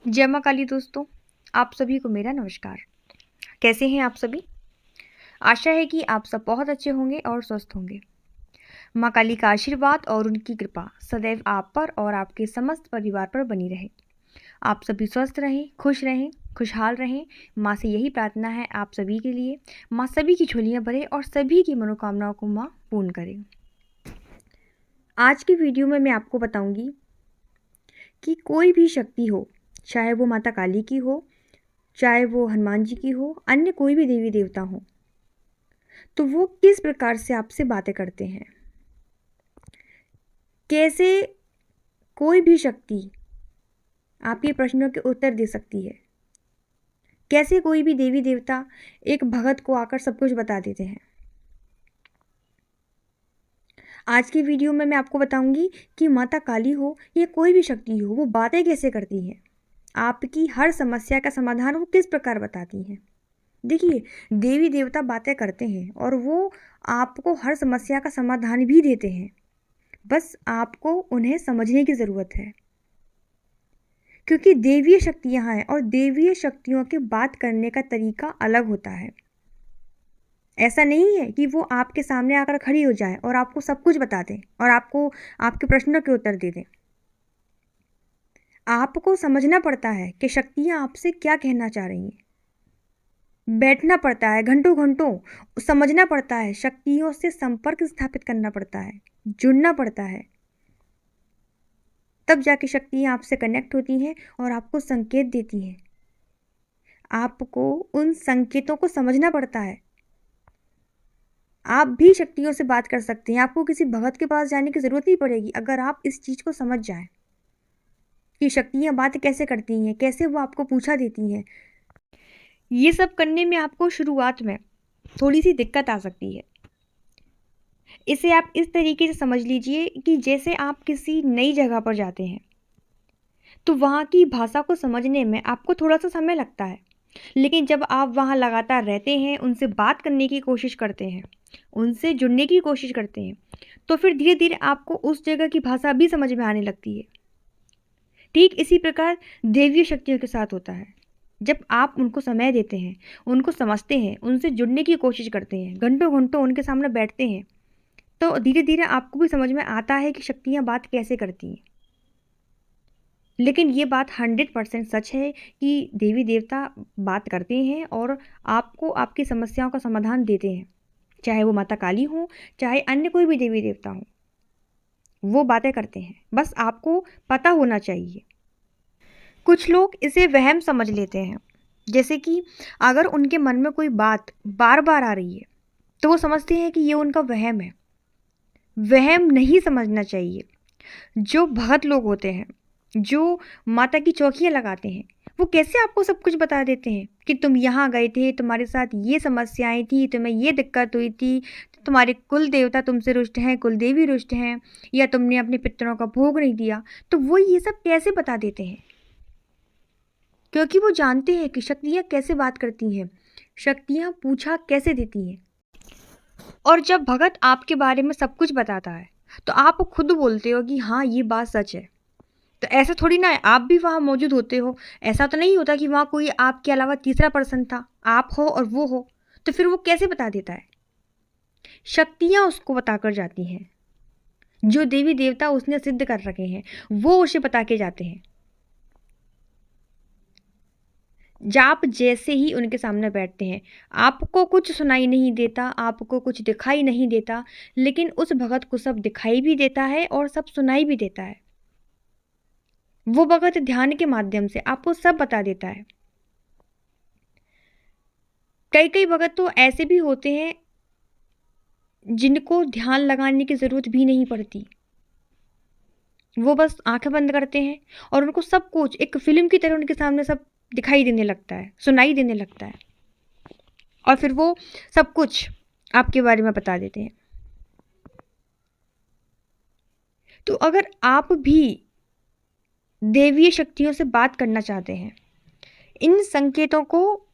जय माँ काली दोस्तों, आप सभी को मेरा नमस्कार। कैसे हैं आप सभी? आशा है कि आप सब बहुत अच्छे होंगे और स्वस्थ होंगे। माँ काली का आशीर्वाद और उनकी कृपा सदैव आप पर और आपके समस्त परिवार पर बनी रहे। आप सभी स्वस्थ रहें, खुशहाल रहें। माँ से यही प्रार्थना है आप सभी के लिए। माँ सभी की झोलियाँ भरे और सभी की मनोकामनाओं को माँ पूर्ण करें। आज की वीडियो में मैं आपको बताऊंगी कि कोई भी शक्ति हो, चाहे वो माता काली की हो, चाहे वो हनुमान जी की हो, अन्य कोई भी देवी देवता हो, तो वो किस प्रकार से आपसे बातें करते हैं। कैसे कोई भी शक्ति आपके प्रश्नों के उत्तर दे सकती है। कैसे कोई भी देवी देवता एक भगत को आकर सब कुछ बता देते हैं। आज की वीडियो में मैं आपको बताऊंगी कि माता काली हो या कोई भी शक्ति हो, वो बातें कैसे करती हैं। आपकी हर समस्या का समाधान वो किस प्रकार बताती हैं। देखिए, देवी देवता बातें करते हैं और वो आपको हर समस्या का समाधान भी देते हैं। बस आपको उन्हें समझने की ज़रूरत है, क्योंकि देवीय शक्तियाँ हैं और देवीय शक्तियों के बात करने का तरीका अलग होता है। ऐसा नहीं है कि वो आपके सामने आकर खड़ी हो जाए और आपको सब कुछ बता दें और आपको आपके प्रश्नों के उत्तर दे दें। आपको समझना पड़ता है कि शक्तियाँ आपसे क्या कहना चाह रही हैं। बैठना पड़ता है घंटों घंटों, समझना पड़ता है, शक्तियों से संपर्क स्थापित करना पड़ता है, जुड़ना पड़ता है। तब जाके शक्तियाँ आपसे कनेक्ट होती हैं और आपको संकेत देती हैं। आपको उन संकेतों को समझना पड़ता है। आप भी शक्तियों से बात कर सकते हैं। आपको किसी भगत के पास जाने की ज़रूरत नहीं पड़ेगी अगर आप इस चीज़ को समझ जाएं कि शक्तियाँ बात कैसे करती हैं, कैसे वो आपको पूछा देती हैं। ये सब करने में आपको शुरुआत में थोड़ी सी दिक्कत आ सकती है। इसे आप इस तरीके से समझ लीजिए कि जैसे आप किसी नई जगह पर जाते हैं तो वहाँ की भाषा को समझने में आपको थोड़ा सा समय लगता है, लेकिन जब आप वहाँ लगातार रहते हैं, उनसे बात करने की कोशिश करते हैं, उनसे जुड़ने की कोशिश करते हैं, तो फिर धीरे धीरे आपको उस जगह की भाषा भी समझ में आने लगती है। ठीक इसी प्रकार देवीय शक्तियों के साथ होता है। जब आप उनको समय देते हैं, उनको समझते हैं, उनसे जुड़ने की कोशिश करते हैं, घंटों घंटों उनके सामने बैठते हैं, तो धीरे धीरे आपको भी समझ में आता है कि शक्तियाँ बात कैसे करती हैं। लेकिन ये बात 100% सच है कि देवी देवता बात करते हैं और आपको आपकी समस्याओं का समाधान देते हैं। चाहे वो माता काली हो, चाहे अन्य कोई भी देवी देवता हो, वो बातें करते हैं। बस आपको पता होना चाहिए। कुछ लोग इसे वहम समझ लेते हैं, जैसे कि अगर उनके मन में कोई बात बार बार आ रही है तो वो समझते हैं कि ये उनका वहम है। वहम नहीं समझना चाहिए। जो भगत लोग होते हैं, जो माता की चौकियाँ लगाते हैं, वो कैसे आपको सब कुछ बता देते हैं कि तुम यहाँ गए थे, तुम्हारे साथ ये समस्याएं थी, तुम्हें ये दिक्कत हुई थी, तुम्हारे कुल देवता तुमसे रुष्ट हैं, कुल देवी रुष्ट हैं, या तुमने अपने पितरों का भोग नहीं दिया। तो वो ये सब कैसे बता देते हैं? क्योंकि वो जानते हैं कि शक्तियाँ कैसे बात करती हैं, शक्तियाँ पूछा कैसे देती हैं। और जब भगत आपके बारे में सब कुछ बताता है तो आप खुद बोलते हो कि हाँ, ये बात सच है। तो ऐसा थोड़ी ना है आप भी वहाँ मौजूद होते हो। ऐसा तो नहीं होता कि वहाँ कोई आपके अलावा तीसरा पर्सन था, आप हो और वो हो। तो फिर वो कैसे बता देता है? शक्तियाँ उसको बताकर जाती हैं। जो देवी देवता उसने सिद्ध कर रखे हैं वो उसे बता के जाते हैं। जाप जैसे ही उनके सामने बैठते हैं, आपको कुछ सुनाई नहीं देता, आपको कुछ दिखाई नहीं देता, लेकिन उस भगत को सब दिखाई भी देता है और सब सुनाई भी देता है। वो भगत ध्यान के माध्यम से आपको सब बता देता है। कई कई भगत तो ऐसे भी होते हैं जिनको ध्यान लगाने की ज़रूरत भी नहीं पड़ती। वो बस आंखें बंद करते हैं और उनको सब कुछ एक फिल्म की तरह उनके सामने सब दिखाई देने लगता है, सुनाई देने लगता है, और फिर वो सब कुछ आपके बारे में बता देते हैं। तो अगर आप भी देवीय शक्तियों से बात करना चाहते हैं, इन संकेतों को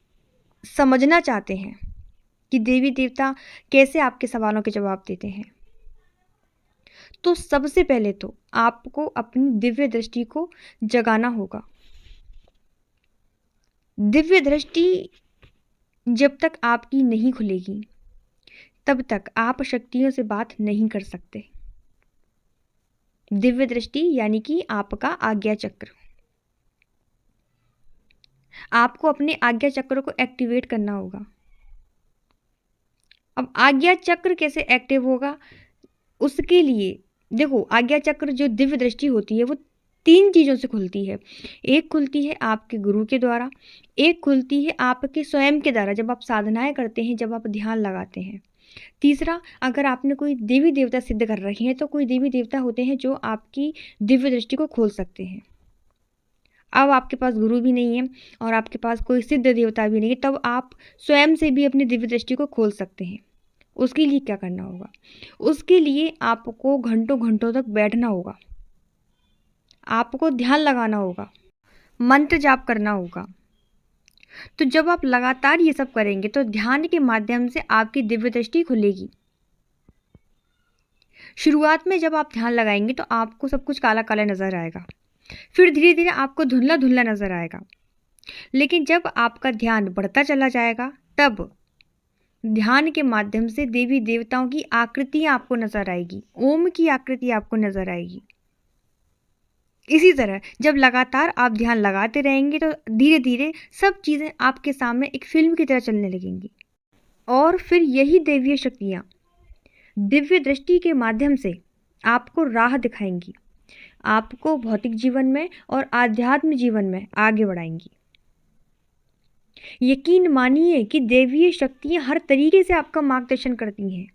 समझना चाहते हैं कि देवी देवता कैसे आपके सवालों के जवाब देते हैं, तो सबसे पहले तो आपको अपनी दिव्य दृष्टि को जगाना होगा। दिव्य दृष्टि जब तक आपकी नहीं खुलेगी तब तक आप शक्तियों से बात नहीं कर सकते। दिव्य दृष्टि यानी कि आपका आज्ञा चक्र। आपको अपने आज्ञा चक्र को एक्टिवेट करना होगा। अब आज्ञा चक्र कैसे एक्टिव होगा, उसके लिए देखो, आज्ञा चक्र जो दिव्य दृष्टि होती है वो 3 चीज़ों से खुलती है। एक खुलती है आपके गुरु के द्वारा, एक खुलती है आपके स्वयं के द्वारा जब आप साधनाएं करते हैं, जब आप ध्यान लगाते हैं। तीसरा, अगर आपने कोई देवी देवता सिद्ध कर रखे हैं तो कोई देवी देवता होते हैं जो आपकी दिव्य दृष्टि को खोल सकते हैं। अब आपके पास गुरु भी नहीं है और आपके पास कोई सिद्ध देवता भी नहीं है, तब आप स्वयं से भी अपनी दिव्य दृष्टि को खोल सकते हैं। उसके लिए क्या करना होगा, उसके लिए आपको घंटों घंटों तक बैठना होगा, आपको ध्यान लगाना होगा, मंत्र जाप करना होगा। तो जब आप लगातार ये सब करेंगे तो ध्यान के माध्यम से आपकी दिव्य दृष्टि खुलेगी। शुरुआत में जब आप ध्यान लगाएंगे तो आपको सब कुछ काला काला नजर आएगा, फिर धीरे धीरे आपको धुंधला धुंधला नजर आएगा। लेकिन जब आपका ध्यान बढ़ता चला जाएगा तब ध्यान के माध्यम से देवी देवताओं की आकृतियां आपको नजर आएगी, ओम की आकृति आपको नजर आएगी। इसी तरह जब लगातार आप ध्यान लगाते रहेंगे तो धीरे धीरे सब चीज़ें आपके सामने एक फिल्म की तरह चलने लगेंगी और फिर यही दैवीय शक्तियाँ दिव्य दृष्टि के माध्यम से आपको राह दिखाएंगी, आपको भौतिक जीवन में और आध्यात्म जीवन में आगे बढ़ाएंगी। यकीन मानिए कि दैवीय शक्तियाँ हर तरीके से आपका मार्गदर्शन करती हैं।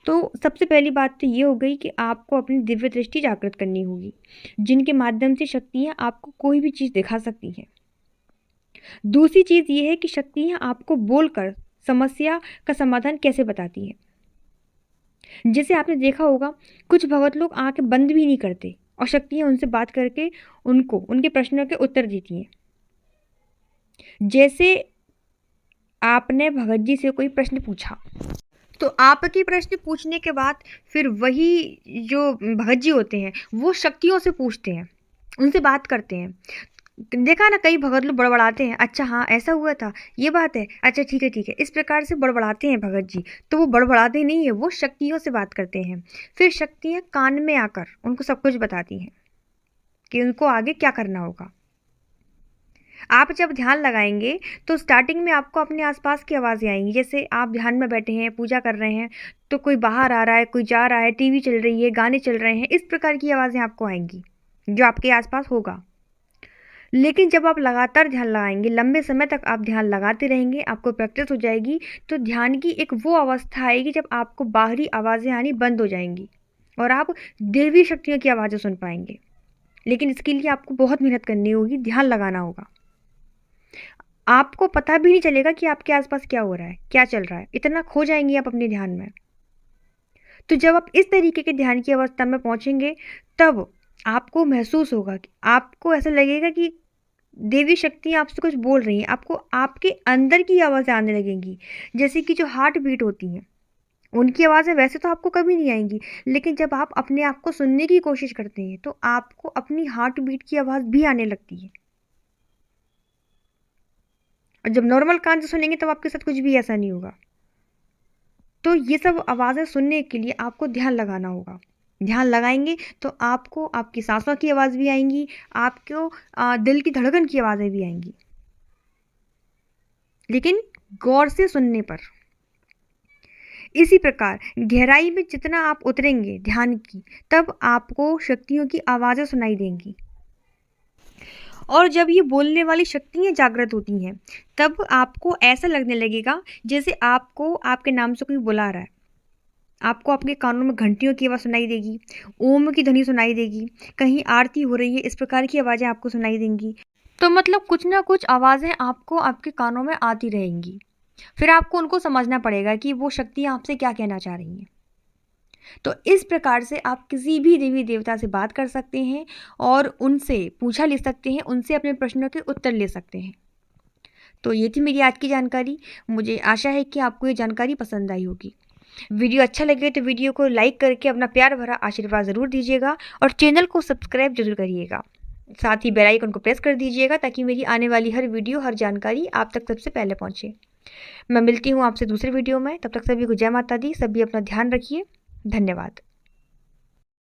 तो सबसे पहली बात तो ये हो गई कि आपको अपनी दिव्य दृष्टि जागृत करनी होगी, जिनके माध्यम से शक्तियाँ आपको कोई भी चीज़ दिखा सकती हैं। दूसरी चीज़ ये है कि शक्तियाँ आपको बोलकर समस्या का समाधान कैसे बताती हैं। जैसे आपने देखा होगा कुछ भगत लोग आंखें बंद भी नहीं करते और शक्तियाँ उनसे बात करके उनको उनके प्रश्नों के उत्तर देती हैं। जैसे आपने भगत जी से कोई प्रश्न पूछा तो आपके प्रश्न पूछने के बाद फिर वही जो भगत जी होते हैं वो शक्तियों से पूछते हैं, उनसे बात करते हैं। देखा ना, कई भगत लोग बड़बड़ाते हैं, अच्छा हाँ ऐसा हुआ था, ये बात है, अच्छा ठीक है, इस प्रकार से बड़बड़ाते हैं भगत जी। तो वो बड़बड़ाते नहीं है, वो शक्तियों से बात करते हैं। फिर शक्तियाँ कान में आकर उनको सब कुछ बताती हैं कि उनको आगे क्या करना होगा। आप जब ध्यान लगाएंगे तो स्टार्टिंग में आपको अपने आसपास की आवाज़ें आएंगी। जैसे आप ध्यान में बैठे हैं, पूजा कर रहे हैं, तो कोई बाहर आ रहा है, कोई जा रहा है, टीवी चल रही है, गाने चल रहे हैं, इस प्रकार की आवाज़ें आपको आएंगी जो आपके आसपास होगा। लेकिन जब आप लगातार ध्यान लगाएंगे, लंबे समय तक आप ध्यान लगाते रहेंगे, आपको प्रैक्टिस हो जाएगी, तो ध्यान की एक वो अवस्था आएगी जब आपको बाहरी आवाज़ें आनी बंद हो जाएंगी और आप दैवीय शक्तियों की आवाज़ें सुन पाएंगे। लेकिन इसके लिए आपको बहुत मेहनत करनी होगी, ध्यान लगाना होगा। आपको पता भी नहीं चलेगा कि आपके आसपास क्या हो रहा है, क्या चल रहा है, इतना खो जाएंगे आप अपने ध्यान में। तो जब आप इस तरीके के ध्यान की अवस्था में पहुंचेंगे तब आपको महसूस होगा कि आपको ऐसा लगेगा कि देवी शक्तियाँ आपसे कुछ बोल रही हैं। आपको आपके अंदर की आवाज़ें आने लगेंगी, जैसे कि जो हार्ट बीट होती हैं उनकी आवाज़ें वैसे तो आपको कभी नहीं आएंगी, लेकिन जब आप अपने आप को सुनने की कोशिश करते हैं तो आपको अपनी हार्ट बीट की आवाज़ भी आने लगती है। और जब नॉर्मल कान से सुनेंगे तब आपके साथ कुछ भी ऐसा नहीं होगा। तो ये सब आवाज़ें सुनने के लिए आपको ध्यान लगाना होगा। ध्यान लगाएंगे तो आपको आपकी सांसों की आवाज़ भी आएंगी, आपको दिल की धड़कन की आवाज़ें भी आएंगी, लेकिन गौर से सुनने पर। इसी प्रकार गहराई में जितना आप उतरेंगे ध्यान की, तब आपको शक्तियों की आवाज़ें सुनाई देंगी। और जब ये बोलने वाली शक्तियाँ जागृत होती हैं तब आपको ऐसा लगने लगेगा जैसे आपको आपके नाम से कोई बुला रहा है। आपको आपके कानों में घंटियों की आवाज़ सुनाई देगी, ओम की ध्वनि सुनाई देगी, कहीं आरती हो रही है, इस प्रकार की आवाज़ें आपको सुनाई देंगी। तो मतलब कुछ ना कुछ आवाज़ें आपको आपके कानों में आती रहेंगी। फिर आपको उनको समझना पड़ेगा कि वो शक्तियाँ आपसे क्या कहना चाह रही हैं। तो इस प्रकार से आप किसी भी देवी देवता से बात कर सकते हैं और उनसे पूछा ले सकते हैं, उनसे अपने प्रश्नों के उत्तर ले सकते हैं। तो ये थी मेरी आज की जानकारी। मुझे आशा है कि आपको ये जानकारी पसंद आई होगी। वीडियो अच्छा लगे तो वीडियो को लाइक करके अपना प्यार भरा आशीर्वाद ज़रूर दीजिएगा और चैनल को सब्सक्राइब जरूर करिएगा। साथ ही बेल आइकन को प्रेस कर दीजिएगा ताकि मेरी आने वाली हर वीडियो, हर जानकारी आप तक सबसे पहले पहुंचे। मैं मिलती हूँ आपसे दूसरे वीडियो में। तब तक सभी को जय माता दी। सभी अपना ध्यान रखिए। धन्यवाद।